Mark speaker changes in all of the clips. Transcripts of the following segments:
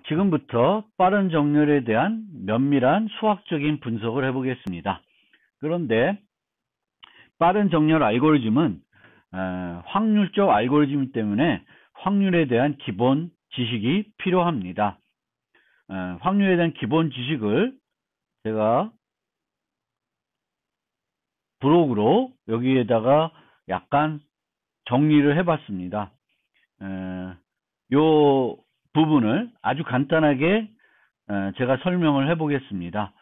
Speaker 1: 지금부터 빠른 정렬에 대한 면밀한 수학적인 분석을 해보겠습니다. 그런데 빠른 정렬 알고리즘은 확률적 알고리즘 때문에 확률에 대한 기본 지식이 필요합니다. 확률에 대한 기본 지식을 제가 브록으로 여기에다가 약간 정리를 해봤습니다. 요 부분을 아주 간단하게 제가 설명을 해보겠습니다.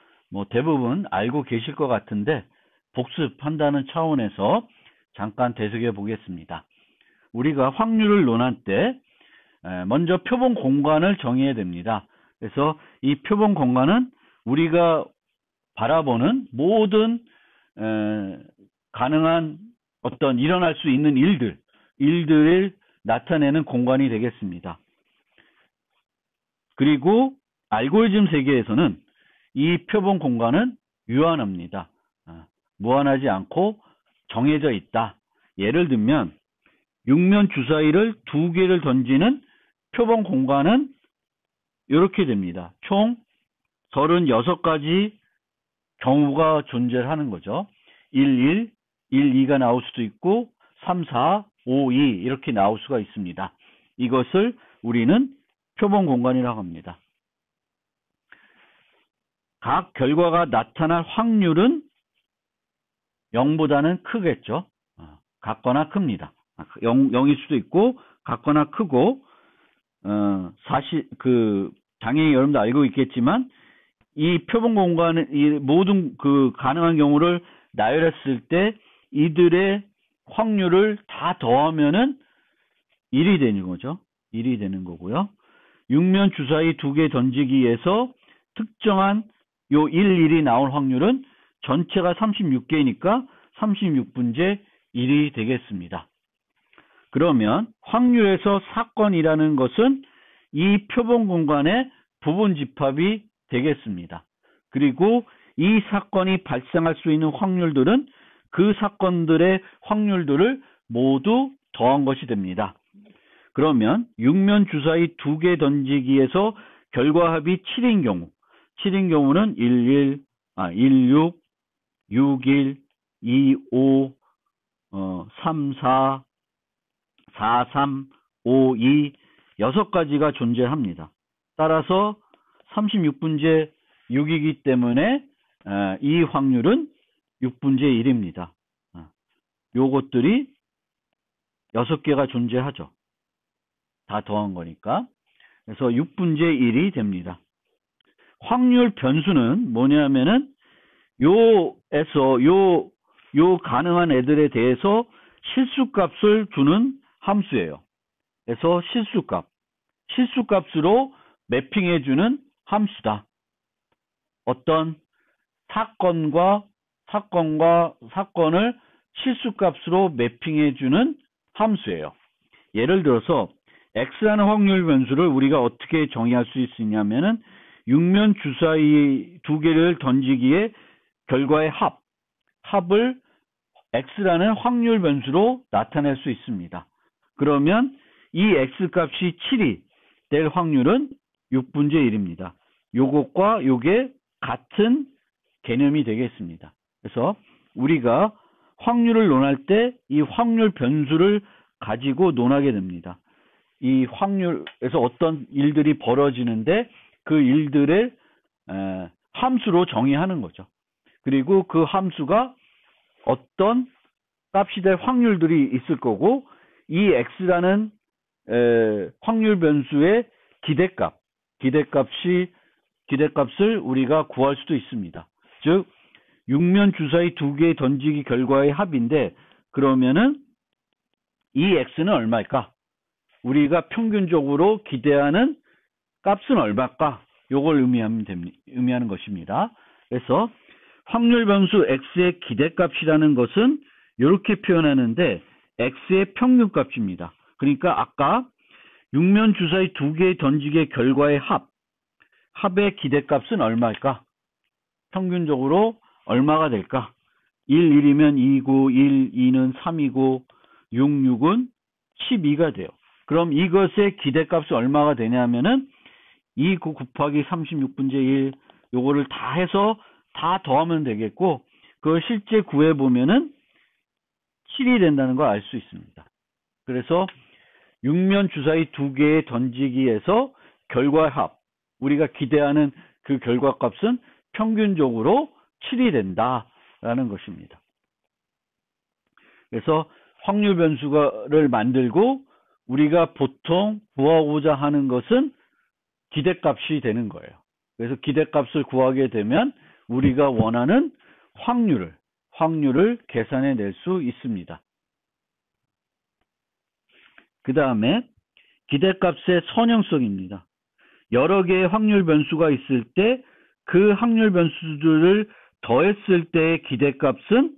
Speaker 1: 대부분 알고 계실 것 같은데 복습한다는 차원에서 잠깐 되새겨 보겠습니다. 우리가 확률을 논할 때 먼저 표본 공간을 정해야 됩니다. 그래서 이 표본 공간은 우리가 바라보는 모든 가능한 어떤 일어날 수 있는 일들을 나타내는 공간이 되겠습니다. 그리고 알고리즘 세계에서는 이 표본 공간은 유한합니다. 무한하지 않고 정해져 있다. 예를 들면 육면 주사위를 2개를 던지는 표본 공간은 이렇게 됩니다. 총 36가지 경우가 존재하는 거죠. 1, 2가 나올 수도 있고 3, 4, 5, 2 이렇게 나올 수가 있습니다. 이것을 우리는 표본 공간이라고 합니다. 각 결과가 나타날 확률은 0보다는 크겠죠. 같거나 큽니다. 0일 수도 있고 같거나 크고 사실 당연히 여러분도 알고 있겠지만 이 표본 공간은 이 모든 가능한 경우를 나열했을 때 이들의 확률을 다 더하면은 1이 되는 거죠. 1이 되는 거고요. 육면 주사위 2개 던지기에서 특정한 요 1이 나올 확률은 전체가 36개니까 36분의 1이 되겠습니다. 그러면 확률에서 사건이라는 것은 이 표본 공간의 부분 집합이 되겠습니다. 그리고 이 사건이 발생할 수 있는 확률들은 그 사건들의 확률들을 모두 더한 것이 됩니다. 그러면 육면 주사위 2개 던지기에서 결과합이 7인 경우는 16, 61, 25, 34, 43, 52, 6가지가 존재합니다. 따라서 36분의 6이기 때문에 이 확률은 6분의 1입니다. 요것들이 6개가 존재하죠. 다 더한 거니까. 그래서 6분의 1이 됩니다. 확률 변수는 뭐냐면은 요 가능한 애들에 대해서 실수값을 주는 함수예요. 그래서 실수값으로 매핑해주는 함수다. 어떤 사건을 실수값으로 매핑해주는 함수예요. 예를 들어서 x라는 확률 변수를 우리가 어떻게 정의할 수 있냐면은 육면 주사위 2개를 던지기에 결과의 합을 x라는 확률 변수로 나타낼 수 있습니다. 그러면 이 x값이 7이 될 확률은 6분의 1입니다. 요것과 요게 같은 개념이 되겠습니다. 그래서 우리가 확률을 논할 때 이 확률 변수를 가지고 논하게 됩니다. 이 확률에서 어떤 일들이 벌어지는데 그 일들을 함수로 정의하는 거죠. 그리고 그 함수가 어떤 값이 될 확률들이 있을 거고 이 x라는 확률 변수의 기대값을 우리가 구할 수도 있습니다. 즉 육면 주사위 2개 던지기 결과의 합인데 그러면은 이 x는 얼마일까? 우리가 평균적으로 기대하는 값은 얼마일까? 요걸 의미하는 것입니다. 그래서 확률 변수 x의 기대값이라는 것은 이렇게 표현하는데 x의 평균값입니다. 그러니까 아까 육면 주사위 2개 던지기의 결과의 합의 기대값은 얼마일까? 평균적으로 얼마가 될까? 1이면 2고 2는 3이고 6은 12가 돼요. 그럼 이것의 기대값이 얼마가 되냐면은 2 곱하기 36분의 1 요거를 다 해서 다 더하면 되겠고, 그걸 실제 구해보면은 7이 된다는 걸 알 수 있습니다. 그래서 육면 주사위 두 개의 던지기에서 결과 합, 우리가 기대하는 그 결과값은 평균적으로 7이 된다라는 것입니다. 그래서 확률 변수를 만들고 우리가 보통 구하고자 하는 것은 기대값이 되는 거예요. 그래서 기대값을 구하게 되면 우리가 원하는 확률을 계산해 낼 수 있습니다. 그 다음에 기대값의 선형성입니다. 여러 개의 확률 변수가 있을 때 그 확률 변수들을 더했을 때의 기대값은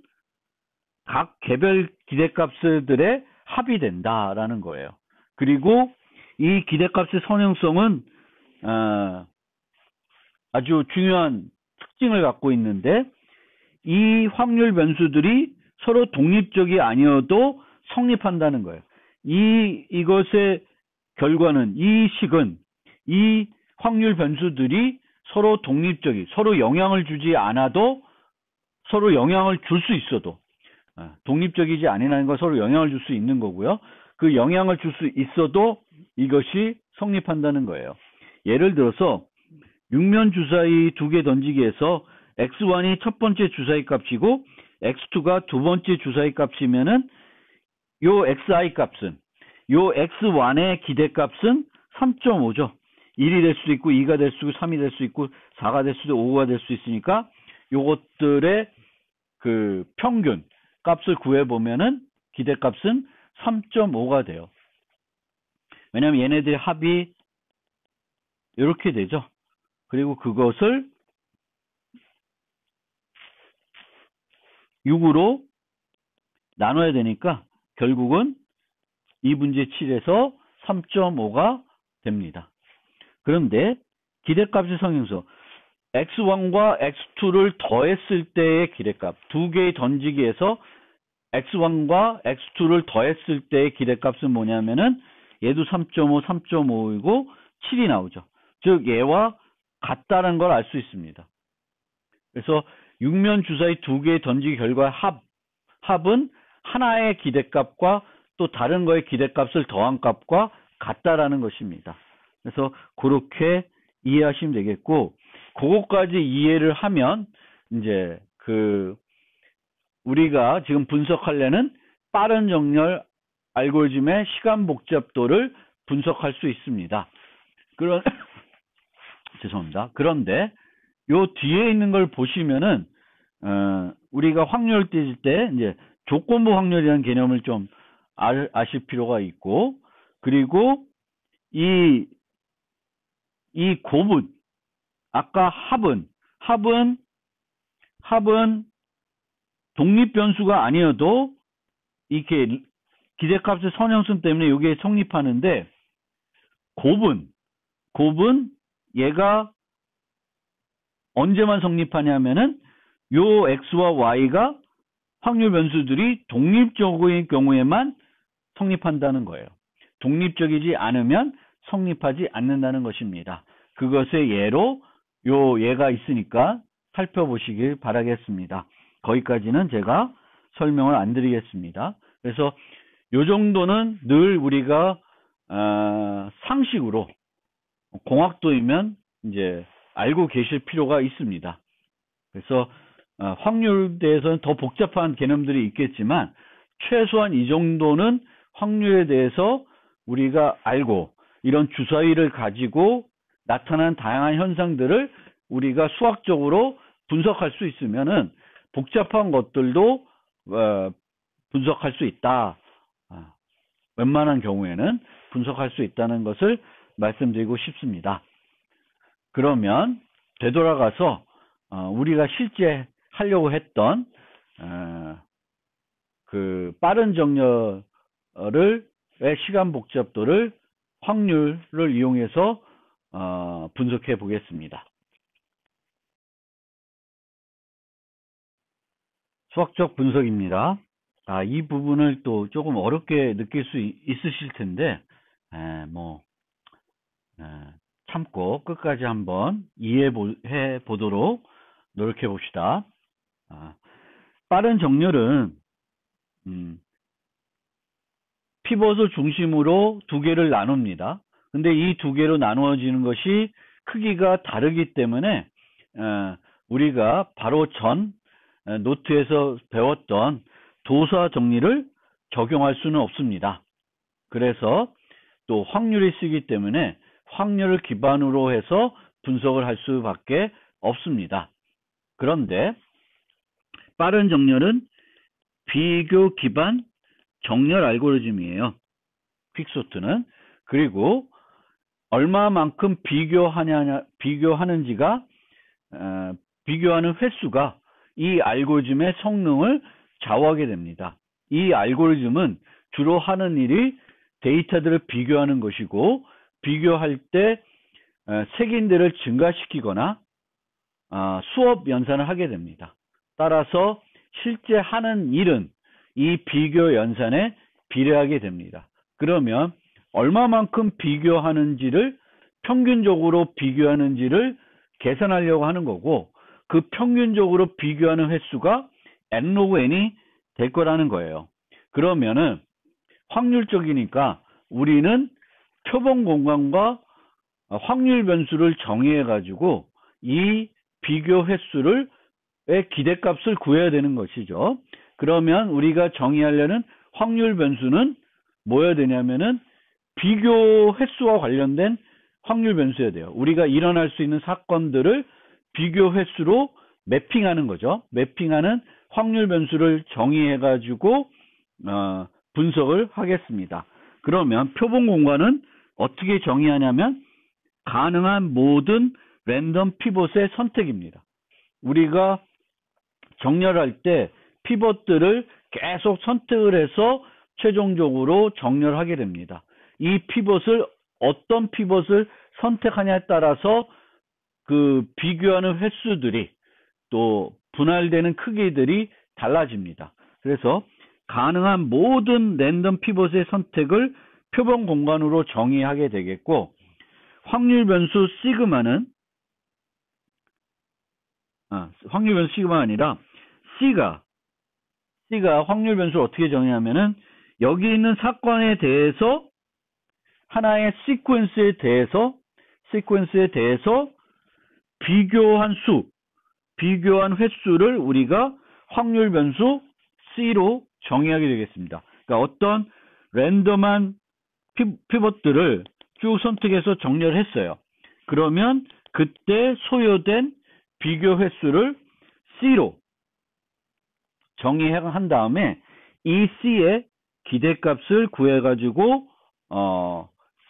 Speaker 1: 각 개별 기대값들의 합이 된다라는 거예요. 그리고 이 기대값의 선형성은 아주 중요한 특징을 갖고 있는데, 이 확률 변수들이 서로 독립적이 아니어도 성립한다는 거예요. 이것의 결과는, 이 식은 이 확률 변수들이 서로 독립적이, 서로 영향을 주지 않아도, 서로 영향을 줄 수 있어도, 독립적이지 아니라는 건 서로 영향을 줄 수 있는 거고요. 그 영향을 줄 수 있어도 이것이 성립한다는 거예요. 예를 들어서 육면 주사위 두 개 던지기에서 x1이 첫 번째 주사위 값이고 x2가 두 번째 주사위 값이면은 요 xi 값은, 요 x1의 기대값은 3.5죠. 1이 될 수도 있고 2가 될 수도 있고 3이 될 수 있고 4가 될 수도 있고 5가 될 수 있으니까 요것들의 그 평균 값을 구해보면은 기대값은 3.5가 돼요. 왜냐면 얘네들의 합이 이렇게 되죠. 그리고 그것을 6으로 나눠야 되니까 결국은 2분의 7에서 3.5가 됩니다. 그런데 기대값의 성형성, x1과 x2를 더했을 때의 기대값, 두 개의 던지기에서 x1과 x2를 더했을 때의 기대값은 뭐냐면은 얘도 3.5, 3.5이고 7이 나오죠. 즉 얘와 같다는 걸 알 수 있습니다. 그래서 육면 주사위 두 개의 던지기 결과 합은 하나의 기대값과 또 다른 거의 기대값을 더한 값과 같다라는 것입니다. 그래서 그렇게 이해하시면 되겠고, 그것까지 이해를 하면 이제 우리가 지금 분석하려는 빠른 정렬 알고리즘의 시간 복잡도를 분석할 수 있습니다. 죄송합니다. 그런데 요 뒤에 있는 걸 보시면은 우리가 확률을 떼질 때 이제 조건부 확률이라는 개념을 좀 아실 필요가 있고, 그리고 이 곱은, 아까 합은 독립 변수가 아니어도 이렇게 기대값의 선형성 때문에 이게 성립하는데, 곱은 얘가 언제만 성립하냐면은 요 x와 y가 확률 변수들이 독립적인 경우에만 성립한다는 거예요. 독립적이지 않으면 성립하지 않는다는 것입니다. 그것의 예로 얘가 있으니까 살펴보시길 바라겠습니다. 거기까지는 제가 설명을 안 드리겠습니다. 그래서 요 정도는 늘 우리가 상식으로 공학도이면 이제 알고 계실 필요가 있습니다. 그래서 확률에 대해서는 더 복잡한 개념들이 있겠지만 최소한 이 정도는 확률에 대해서 우리가 알고, 이런 주사위를 가지고 나타난 다양한 현상들을 우리가 수학적으로 분석할 수 있으면은 복잡한 것들도 분석할 수 있다. 웬만한 경우에는 분석할 수 있다는 것을 말씀드리고 싶습니다. 그러면 되돌아가서 우리가 실제 하려고 했던 그 빠른 정렬의 시간 복잡도를 확률을 이용해서 분석해 보겠습니다. 수학적 분석입니다. 이 부분을 또 조금 어렵게 느낄 수 있으실 텐데, 참고 끝까지 한번 이해해 보도록 노력해 봅시다. 빠른 정렬은 피벗을 중심으로 두 개를 나눕니다. 근데 이 두 개로 나누어지는 것이 크기가 다르기 때문에 우리가 바로 전 노트에서 배웠던 도사 정리를 적용할 수는 없습니다. 그래서 또 확률이 쓰기 때문에 확률을 기반으로 해서 분석을 할 수밖에 없습니다. 그런데 빠른 정렬은 비교 기반 정렬 알고리즘이에요. 퀵소트는. 그리고 얼마만큼 비교하는지가 비교하는 횟수가 이 알고리즘의 성능을 좌우하게 됩니다. 이 알고리즘은 주로 하는 일이 데이터들을 비교하는 것이고, 비교할 때 색인들을 증가시키거나 수업 연산을 하게 됩니다. 따라서 실제 하는 일은 이 비교 연산에 비례하게 됩니다. 그러면 얼마만큼 비교하는지를 평균적으로 비교하는지를 계산하려고 하는 거고, 그 평균적으로 비교하는 횟수가 n 로그 n이 될 거라는 거예요. 그러면은 확률적이니까 우리는 표본 공간과 확률 변수를 정의해 가지고 이 비교 횟수를 기대값을 구해야 되는 것이죠. 그러면 우리가 정의하려는 확률 변수는 뭐여야 되냐면은 비교 횟수와 관련된 확률 변수여야 돼요. 우리가 일어날 수 있는 사건들을 비교 횟수로 매핑하는 거죠. 매핑하는 확률 변수를 정의해 가지고 분석을 하겠습니다. 그러면 표본 공간은 어떻게 정의하냐면 가능한 모든 랜덤 피벗의 선택입니다. 우리가 정렬할 때 피벗들을 계속 선택을 해서 최종적으로 정렬하게 됩니다. 이 피벗을 어떤 피벗을 선택하냐에 따라서 그 비교하는 횟수들이 또 분할되는 크기들이 달라집니다. 그래서 가능한 모든 랜덤 피벗의 선택을 표본 공간으로 정의하게 되겠고, 확률 변수 시그마는 확률 변수 시그마가 아니라 C가 확률 변수를 어떻게 정의하면은 여기 있는 사건에 대해서 하나의 시퀀스에 대해서 비교한 횟수를 우리가 확률 변수 C로 정의하게 되겠습니다. 그러니까 어떤 랜덤한 피벗들을 쭉 선택해서 정렬을 했어요. 그러면 그때 소요된 비교 횟수를 C로 정의한 다음에 이 C의 기대값을 구해가지고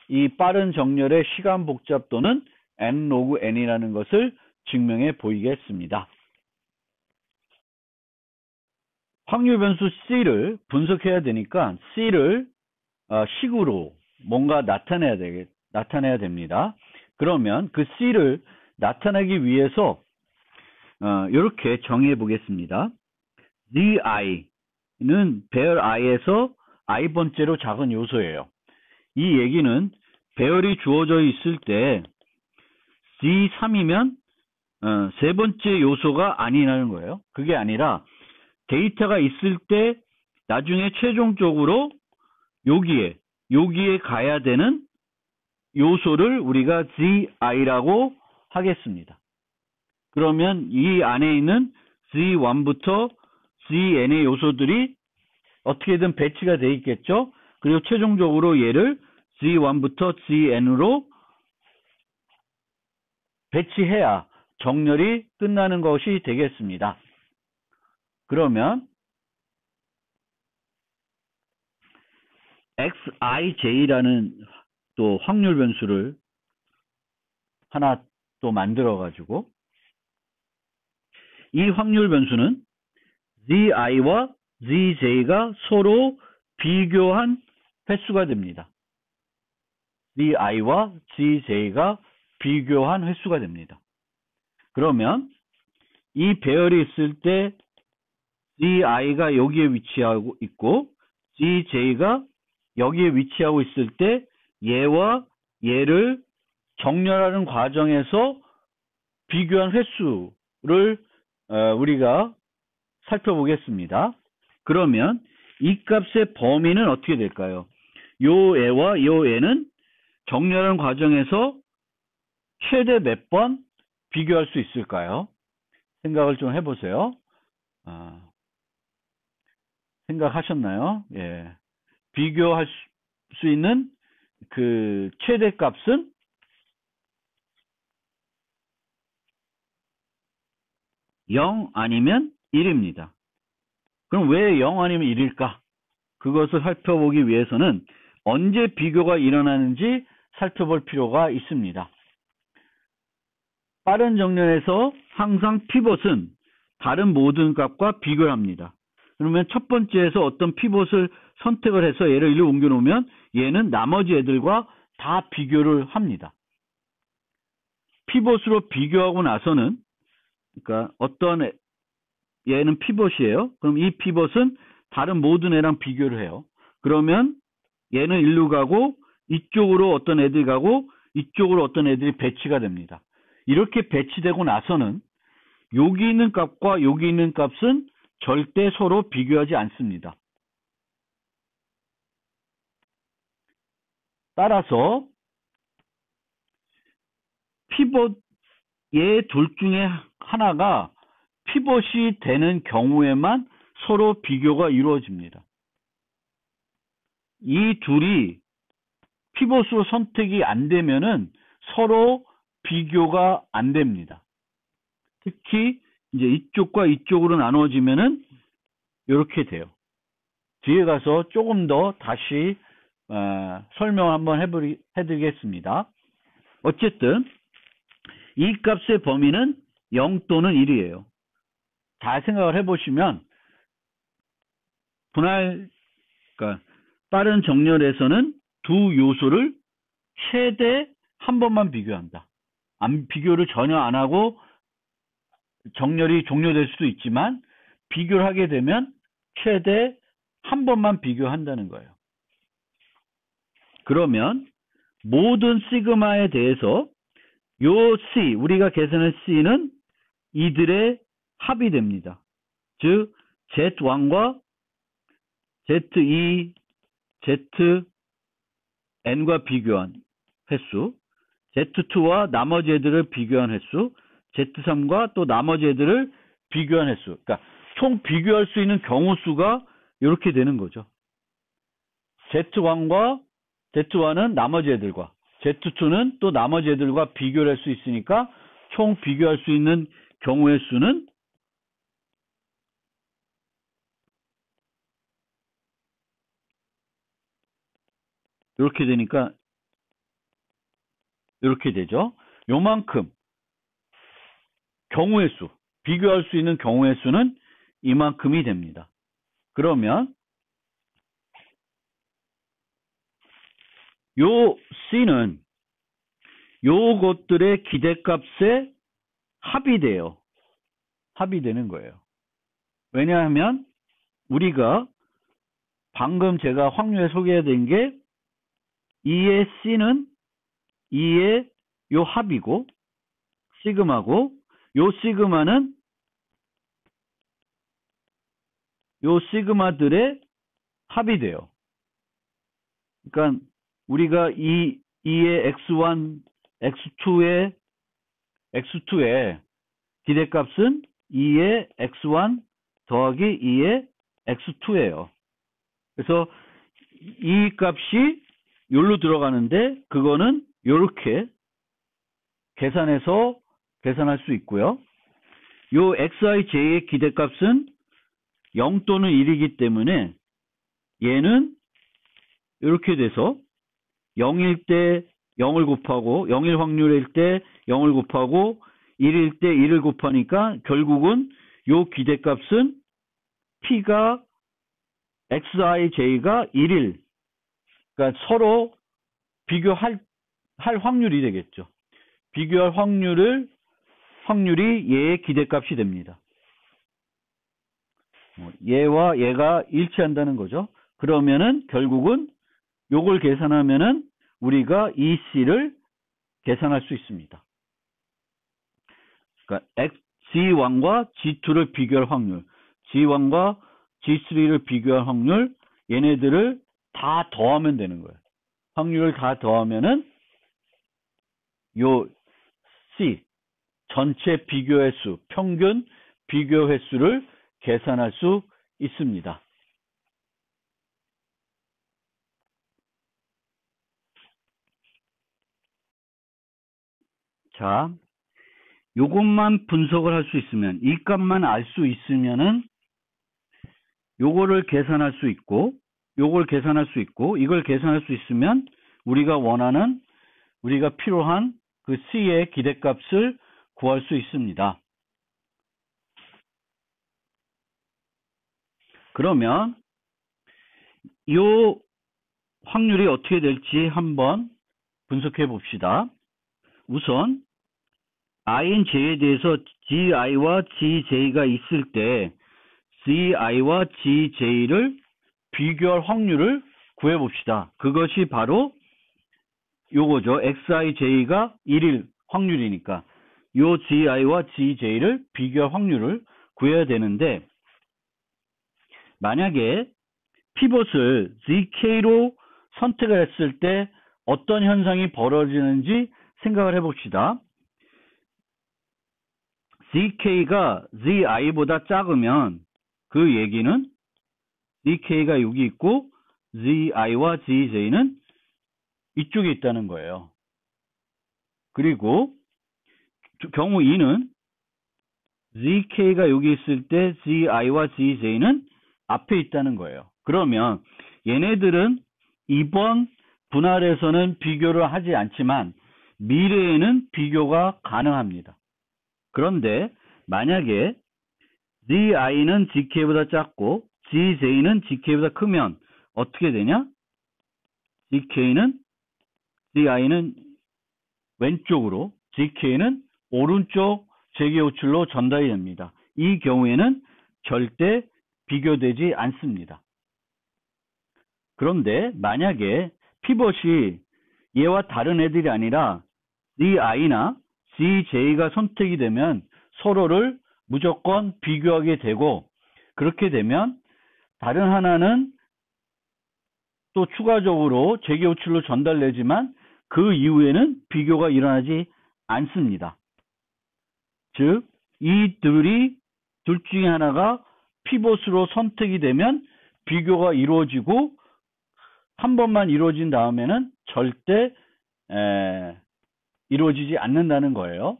Speaker 1: 이 빠른 정렬의 시간 복잡도는 n 로그 n이라는 것을 증명해 보이겠습니다. 확률 변수 C를 분석해야 되니까 C를 식으로 뭔가 나타내야 됩니다. 그러면 그 C를 나타내기 위해서 이렇게 정의해 보겠습니다. zi는 배열 i에서 i번째로 작은 요소예요. 이 얘기는 배열이 주어져 있을 때 z3이면 세 번째 요소가 아니라는 거예요. 그게 아니라 데이터가 있을 때 나중에 최종적으로 여기에 가야 되는 요소를 우리가 zi라고 하겠습니다. 그러면 이 안에 있는 z1부터 zn의 요소들이 어떻게든 배치가 돼 있겠죠. 그리고 최종적으로 얘를 z1부터 zn으로 배치해야 정렬이 끝나는 것이 되겠습니다. 그러면 xij라는 또 확률 변수를 하나 또 만들어 가지고 이 확률 변수는 zi와 zij가 서로 비교한 횟수가 됩니다. zi와 zij가 비교한 횟수가 됩니다. 그러면 이 배열이 있을 때 zi가 여기에 위치하고 있고 zij가 여기에 위치하고 있을 때 얘와 얘를 정렬하는 과정에서 비교한 횟수를 우리가 살펴보겠습니다. 그러면 이 값의 범위는 어떻게 될까요? 요 애와 요 애는 정렬하는 과정에서 최대 몇 번 비교할 수 있을까요? 생각을 좀 해보세요. 생각하셨나요? 예. 비교할 수 있는 그 최대 값은 0 아니면 1입니다. 그럼 왜 0 아니면 1일까? 그것을 살펴보기 위해서는 언제 비교가 일어나는지 살펴볼 필요가 있습니다. 빠른 정렬에서 항상 피벗은 다른 모든 값과 비교를 합니다. 그러면 첫 번째에서 어떤 피벗을 선택을 해서 얘를 일로 옮겨 놓으면 얘는 나머지 애들과 다 비교를 합니다. 피벗으로 비교하고 나서는, 그러니까 어떤 얘는 피벗이에요. 그럼 이 피벗은 다른 모든 애랑 비교를 해요. 그러면 얘는 일로 가고 이쪽으로 어떤 애들이 가고 이쪽으로 어떤 애들이 배치가 됩니다. 이렇게 배치되고 나서는 여기 있는 값과 여기 있는 값은 절대 서로 비교하지 않습니다. 따라서 피벗 얘 둘 중에 하나가 피벗이 되는 경우에만 서로 비교가 이루어집니다. 이 둘이 피벗으로 선택이 안 되면은 서로 비교가 안 됩니다. 특히 이제 이쪽과 이쪽으로 나눠지면은 이렇게 돼요. 뒤에 가서 조금 더 다시 설명을 한번 해드리겠습니다. 어쨌든 이 값의 범위는 0 또는 1이에요. 잘 생각을 해보시면 그러니까 빠른 정렬에서는 두 요소를 최대 한 번만 비교한다. 비교를 전혀 안 하고 정렬이 종료될 수도 있지만 비교를 하게 되면 최대 한 번만 비교한다는 거예요. 그러면 모든 시그마에 대해서 요 C, 우리가 계산한 C는 이들의 합이 됩니다. 즉 Z1과 Z2, ZN과 비교한 횟수, Z2와 나머지 애들을 비교한 횟수, Z3과 또 나머지 애들을 비교한 횟수. 그러니까 총 비교할 수 있는 경우 수가 이렇게 되는 거죠. Z1은 나머지 애들과, Z2는 또 나머지 애들과 비교를 할 수 있으니까 총 비교할 수 있는 경우의 수는 이렇게 되니까 이렇게 되죠. 요만큼 경우의 수, 비교할 수 있는 경우의 수는 이만큼이 됩니다. 그러면 요 C는 요것들의 기대값에 합이 돼요. 합이 되는 거예요. 왜냐하면 우리가 방금 제가 확률에 소개해드린 게 2의 C는 2의 요 합이고 시그마고 요 시그마는 요 시그마들의 합이 돼요. 그러니까 우리가 2의 x1, x2의 기대값은 2의 x1 더하기 2의 x2예요. 그래서 이 값이 여기로 들어가는데 그거는 이렇게 계산할 수 있고요. 요 xij의 기대값은 0 또는 1이기 때문에 얘는 이렇게 돼서 0일 때 0을 곱하고 0일 확률일 때 0을 곱하고 1일 때 1을 곱하니까 결국은 요 기대값은 P가 xij가 1일, 그러니까 서로 비교할 확률이 되겠죠. 비교할 확률이 얘의 기대값이 됩니다. 얘와 얘가 일치한다는 거죠. 그러면은 결국은 요걸 계산하면은 우리가 이 C를 계산할 수 있습니다. 그러니까 G1과 G2를 비교할 확률, G1과 G3를 비교할 확률, 얘네들을 다 더하면 되는 거예요. 확률을 다 더하면은 요 C, 전체 비교 횟수, 평균 비교 횟수를 계산할 수 있습니다. 자, 요것만 분석을 할 수 있으면, 이 값만 알 수 있으면은 요거를 계산할 수 있고, 요걸 계산할 수 있고, 이걸 계산할 수 있으면 우리가 원하는, 우리가 필요한 그 C의 기대값을 구할 수 있습니다. 그러면 요 확률이 어떻게 될지 한번 분석해 봅시다. 우선 INJ에 대해서 GI와 GJ가 있을 때 GI와 GJ를 비교할 확률을 구해봅시다. 그것이 바로 요거죠. XIJ가 1일 확률이니까 요 GI와 GJ를 비교할 확률을 구해야 되는데, 만약에 피벗을 ZK로 선택을 했을 때 어떤 현상이 벌어지는지 생각을 해봅시다. ZK가 ZI보다 작으면 그 얘기는 ZK가 여기 있고 ZI와 GJ는 이쪽에 있다는 거예요. 그리고 경우 2는 ZK가 여기 있을 때 GI와 GJ는 앞에 있다는 거예요. 그러면 얘네들은 이번 분할에서는 비교를 하지 않지만 미래에는 비교가 가능합니다. 그런데 만약에 GI는 GK보다 작고 GJ는 GK보다 크면 어떻게 되냐? GI는 왼쪽으로, GK는 오른쪽 재계호출로 전달이 됩니다. 이 경우에는 절대 비교되지 않습니다. 그런데 만약에 피벗이 얘와 다른 애들이 아니라 GI나 GJ가 선택이 되면 서로를 무조건 비교하게 되고, 그렇게 되면 다른 하나는 또 추가적으로 재계호출로 전달되지만 그 이후에는 비교가 일어나지 않습니다. 즉, 이 둘 중에 하나가 피벗으로 선택이 되면 비교가 이루어지고, 한 번만 이루어진 다음에는 절대 이루어지지 않는다는 거예요.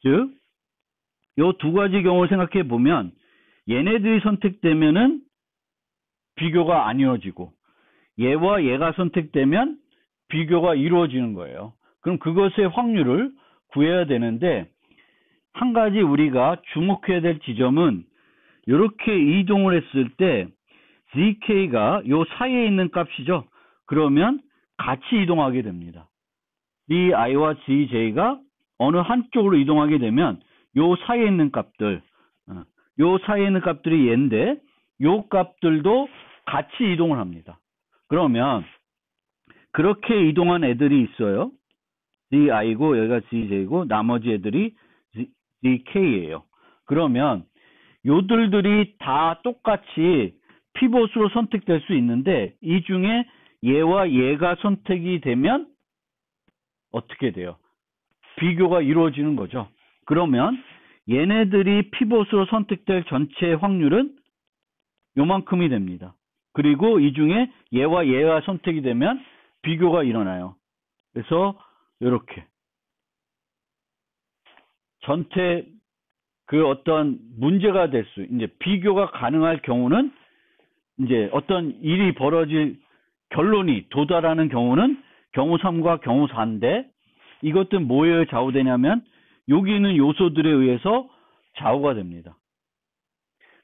Speaker 1: 즉, 요 두 가지 경우를 생각해 보면 얘네들이 선택되면은 비교가 안 이루어지고, 얘와 얘가 선택되면 비교가 이루어지는 거예요. 그럼 그것의 확률을 구해야 되는데, 한 가지 우리가 주목해야 될 지점은 이렇게 이동을 했을 때 ZK가 요 사이에 있는 값이죠. 그러면 같이 이동하게 됩니다. GI와 GJ가 어느 한쪽으로 이동하게 되면 요 사이에 있는 값들, 요 사이에 있는 값들이 얘인데 요 값들도 같이 이동을 합니다. 그러면 그렇게 이동한 애들이 있어요. GI고 여기가 GJ고 나머지 애들이 GK예요. 그러면 요들들이 다 똑같이 피벗으로 선택될 수 있는데, 이 중에 얘와 얘가 선택이 되면 어떻게 돼요? 비교가 이루어지는 거죠. 그러면 얘네들이 피벗으로 선택될 전체 확률은 요만큼이 됩니다. 그리고 이 중에 얘와 얘가 선택이 되면 비교가 일어나요. 그래서 이렇게 전체 그 어떤 문제가 될 수, 이제 비교가 가능할 경우는, 이제 어떤 일이 벌어질 결론이 도달하는 경우는 경우 3과 경우 4인데, 이것들은 뭐에 좌우되냐면 여기 있는 요소들에 의해서 좌우가 됩니다.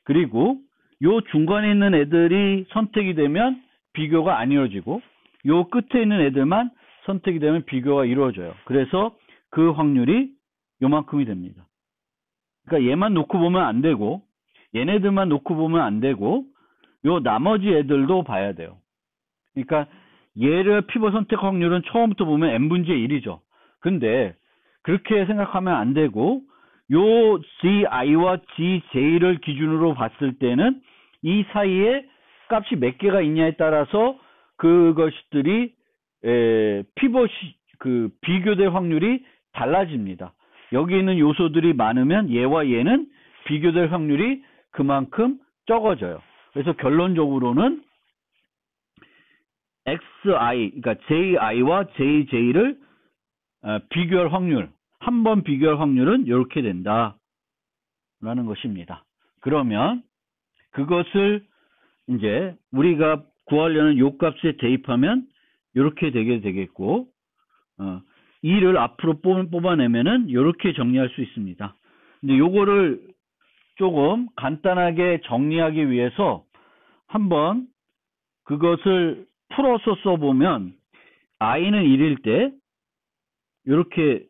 Speaker 1: 그리고 요 중간에 있는 애들이 선택이 되면 비교가 안 이루어지고, 요 끝에 있는 애들만 선택이 되면 비교가 이루어져요. 그래서 그 확률이 요만큼이 됩니다. 그러니까 얘만 놓고 보면 안 되고, 얘네들만 놓고 보면 안 되고, 요 나머지 애들도 봐야 돼요. 그러니까 얘를 피벗 선택 확률은 처음부터 보면 n분의 1이죠. 근데 그렇게 생각하면 안 되고 요 GI와 GJ를 기준으로 봤을 때는 이 사이에 값이 몇 개가 있냐에 따라서 그것들이 피벗이 비교될 확률이 달라집니다. 여기 있는 요소들이 많으면 얘와 얘는 비교될 확률이 그만큼 적어져요. 그래서 결론적으로는 XI, 그러니까 JI와 JJ를 비교할 확률, 한 번 비교할 확률은 이렇게 된다. 라는 것입니다. 그러면 그것을 이제 우리가 구하려는 요 값에 대입하면 이렇게 되게 되겠고, 이를 앞으로 뽑아내면은 이렇게 정리할 수 있습니다. 근데 요거를 조금 간단하게 정리하기 위해서 한번 그것을 풀어서 써보면 i는 1일 때 이렇게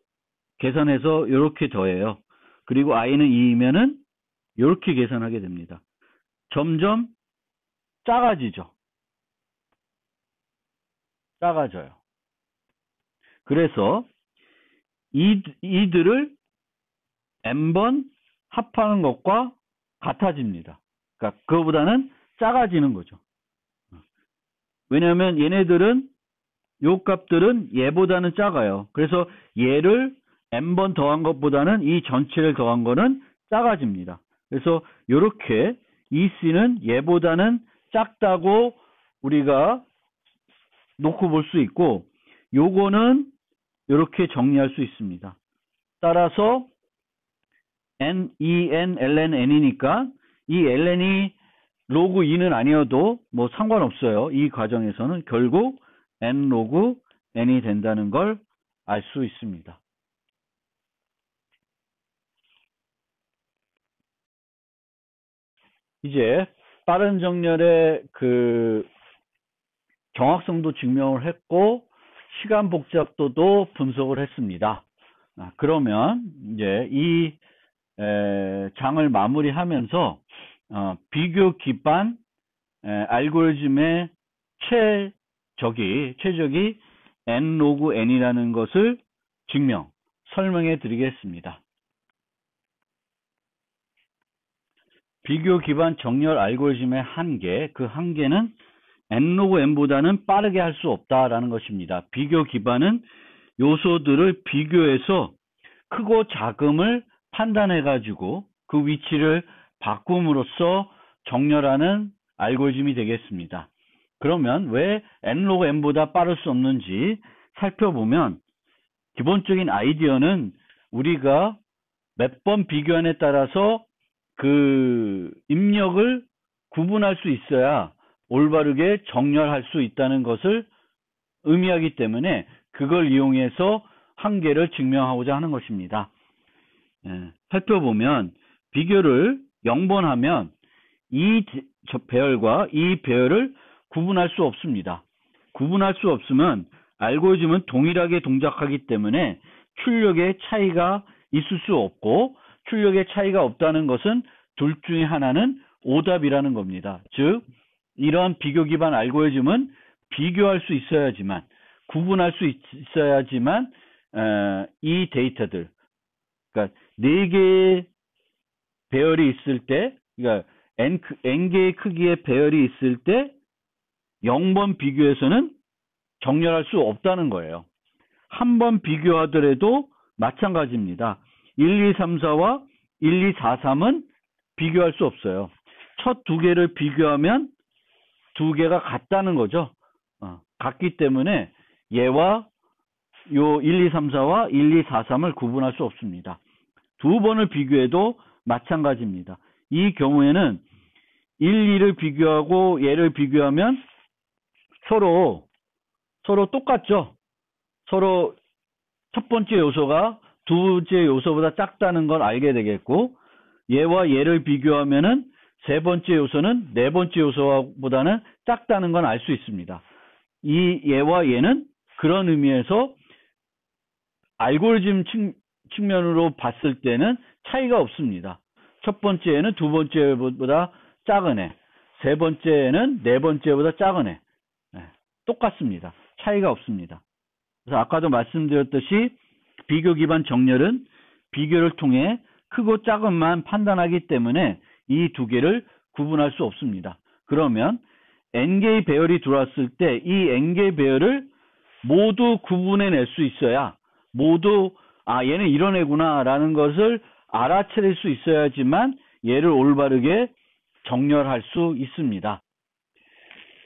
Speaker 1: 계산해서 이렇게 더해요. 그리고 i는 2이면은 이렇게 계산하게 됩니다. 점점 작아지죠. 작아져요. 그래서 이들을 n번 합하는 것과 같아집니다. 그러니까 그거보다는 작아지는 거죠. 왜냐하면 얘네들은 요 값들은 얘보다는 작아요. 그래서 얘를 n번 더한 것보다는 이 전체를 더한 거는 작아집니다. 그래서 이렇게 이 C는 얘보다는 작다고 우리가 놓고 볼 수 있고, 요거는 이렇게 정리할 수 있습니다. 따라서 n, en, ln, n이니까 이 ln이 로그 2는 아니어도 뭐 상관없어요. 이 과정에서는 결국 n 로그 n이 된다는 걸 알 수 있습니다. 이제 빠른 정렬의 그 정확성도 증명을 했고 시간 복잡도도 분석을 했습니다. 그러면 이제 이 장을 마무리하면서 비교 기반 알고리즘의 최적이 n 로그 n이라는 것을 설명해 드리겠습니다. 비교 기반 정렬 알고리즘의 한계, 그 한계는 n 로그 n보다는 빠르게 할 수 없다라는 것입니다. 비교 기반은 요소들을 비교해서 크고 작음을 판단해 가지고 그 위치를 바꿈으로써 정렬하는 알고리즘이 되겠습니다. 그러면 왜 n 로그 n보다 빠를 수 없는지 살펴보면 기본적인 아이디어는 우리가 몇 번 비교안에 따라서 그 입력을 구분할 수 있어야 올바르게 정렬할 수 있다는 것을 의미하기 때문에 그걸 이용해서 한계를 증명하고자 하는 것입니다. 살펴보면 비교를 0번 하면 이 배열과 이 배열을 구분할 수 없습니다. 구분할 수 없으면 알고리즘은 동일하게 동작하기 때문에 출력의 차이가 있을 수 없고, 출력의 차이가 없다는 것은 둘 중에 하나는 오답이라는 겁니다. 즉 이러한 비교 기반 알고리즘은 비교할 수 있어야지만, 구분할 수 있어야지만 이 데이터들, 그러니까 4개의 배열이 있을 때, 그러니까 n개의 크기의 배열이 있을 때 0번 비교해서는 정렬할 수 없다는 거예요. 한 번 비교하더라도 마찬가지입니다. 1, 2, 3, 4와 1, 2, 4, 3은 비교할 수 없어요. 첫 두 개를 비교하면 두 개가 같다는 거죠. 같기 때문에 얘와 요 1, 2, 3, 4와 1, 2, 4, 3을 구분할 수 없습니다. 두 번을 비교해도 마찬가지입니다. 이 경우에는 1, 2를 비교하고 얘를 비교하면 서로 똑같죠. 서로 첫 번째 요소가 두 번째 요소보다 작다는 걸 알게 되겠고, 얘와 얘를 비교하면은 세 번째 요소는 네 번째 요소보다는 작다는 건 알 수 있습니다. 이 얘와 얘는 그런 의미에서 알고리즘 측면으로 봤을 때는 차이가 없습니다. 첫 번째는 두 번째보다 작은 애, 세 번째는 네 번째보다 작은 애. 똑같습니다. 차이가 없습니다. 그래서 아까도 말씀드렸듯이 비교 기반 정렬은 비교를 통해 크고 작음만 판단하기 때문에 이 두 개를 구분할 수 없습니다. 그러면 n개의 배열이 들어왔을 때 이 n개의 배열을 모두 구분해낼 수 있어야 모두 얘는 이런 애구나 라는 것을 알아차릴 수 있어야지만 얘를 올바르게 정렬할 수 있습니다.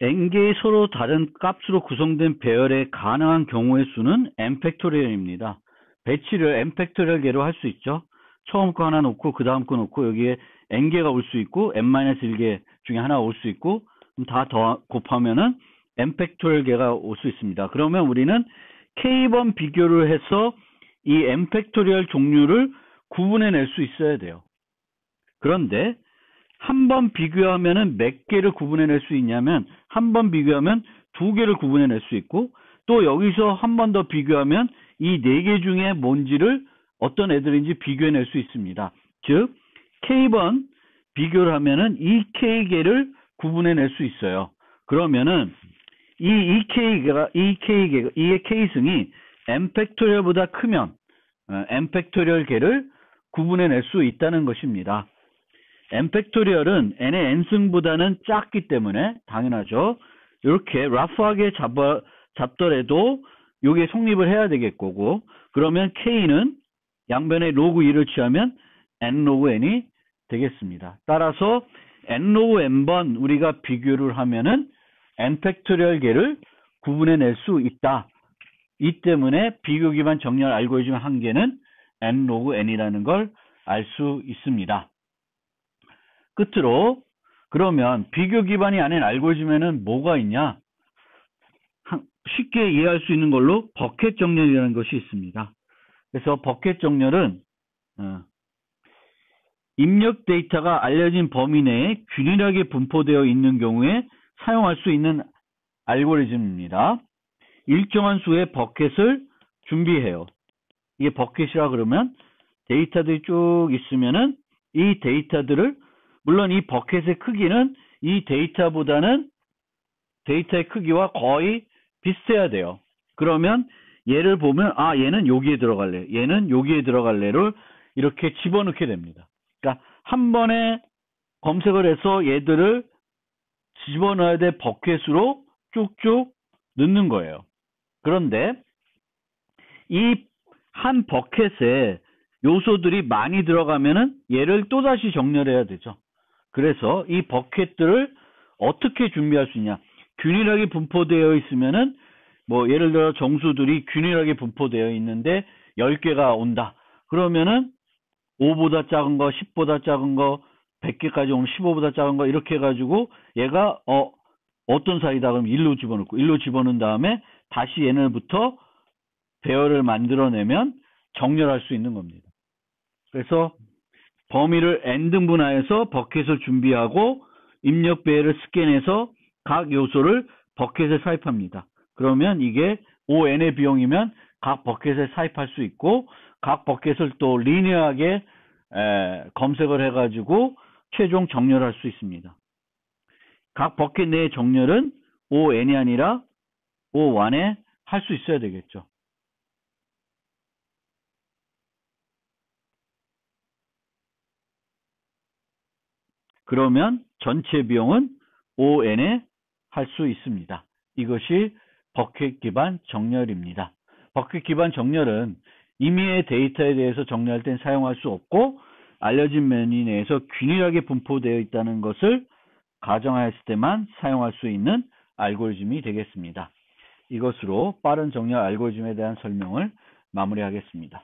Speaker 1: n개의 서로 다른 값으로 구성된 배열의 가능한 경우의 수는 n팩토리얼입니다. 배치를 n팩토리얼계로 할 수 있죠. 처음 거 하나 놓고 그 다음 거 놓고 여기에 n개가 올 수 있고 n-1개 중에 하나 올 수 있고 다 더 곱하면은 n팩토리얼계가 올 수 있습니다. 그러면 우리는 k번 비교를 해서 이 n팩토리얼 종류를 구분해낼 수 있어야 돼요. 그런데 한 번 비교하면은 몇 개를 구분해낼 수 있냐면 한 번 비교하면 두 개를 구분해낼 수 있고 또 여기서 한 번 더 비교하면 이 네 개 중에 뭔지를 어떤 애들인지 비교해낼 수 있습니다. 즉 k번 비교를 하면은 이 k개를 구분해낼 수 있어요. 그러면은 이 k승이 n팩토리얼보다 크면 n팩토리얼 개를 구분해낼 수 있다는 것입니다. n팩토리얼은 n의 n승보다는 작기 때문에 당연하죠. 이렇게 러프하게 잡더라도 이게 성립을 해야 되겠고 그러면 k는 양변에 로그 2를 취하면 n 로그 n이 되겠습니다. 따라서 n 로그 n번 우리가 비교를 하면은 n팩토리얼 개를 구분해낼 수 있다. 이 때문에 비교 기반 정렬 알고리즘 한계는 n 로그 n이라는 걸 알 수 있습니다. 끝으로 그러면 비교 기반이 아닌 알고리즘에는 뭐가 있냐? 쉽게 이해할 수 있는 걸로 버켓 정렬이라는 것이 있습니다. 그래서 버켓 정렬은 입력 데이터가 알려진 범위 내에 균일하게 분포되어 있는 경우에 사용할 수 있는 알고리즘입니다. 일정한 수의 버켓을 준비해요. 이게 버켓이라 그러면 데이터들이 쭉 있으면은 이 데이터들을 물론 이 버켓의 크기는 이 데이터보다는 데이터의 크기와 거의 비슷해야 돼요. 그러면 얘를 보면 얘는 여기에 들어갈래, 얘는 여기에 들어갈래를 이렇게 집어넣게 됩니다. 그러니까 한 번에 검색을 해서 얘들을 집어넣어야 될 버켓으로 쭉쭉 넣는 거예요. 그런데 이 한 버켓에 요소들이 많이 들어가면은 얘를 또다시 정렬해야 되죠. 그래서 이 버켓들을 어떻게 준비할 수 있냐? 균일하게 분포되어 있으면은 뭐 예를 들어 정수들이 균일하게 분포되어 있는데 10개가 온다. 그러면은 5보다 작은 거, 10보다 작은 거, 100개까지 오면 15보다 작은 거 이렇게 해가지고 얘가 어떤 사이다 그럼 1로 집어넣고 1로 집어넣은 다음에 다시 얘네부터 배열을 만들어내면 정렬할 수 있는 겁니다. 그래서 범위를 n등분하여서 버켓을 준비하고 입력 배열을 스캔해서 각 요소를 버켓에 삽입합니다. 그러면 이게 ON의 비용이면 각 버켓에 삽입할 수 있고 각 버켓을 또 리니어하게 검색을 해가지고 최종 정렬할 수 있습니다. 각 버켓 내의 정렬은 ON이 아니라 O1에 할 수 있어야 되겠죠. 그러면 전체 비용은 ON에 할 수 있습니다. 이것이 버켓 기반 정렬입니다. 버켓 기반 정렬은 임의의 데이터에 대해서 정리할 땐 사용할 수 없고 알려진 메뉴 내에서 균일하게 분포되어 있다는 것을 가정하였을 때만 사용할 수 있는 알고리즘이 되겠습니다. 이것으로 빠른 정렬 알고리즘에 대한 설명을 마무리하겠습니다.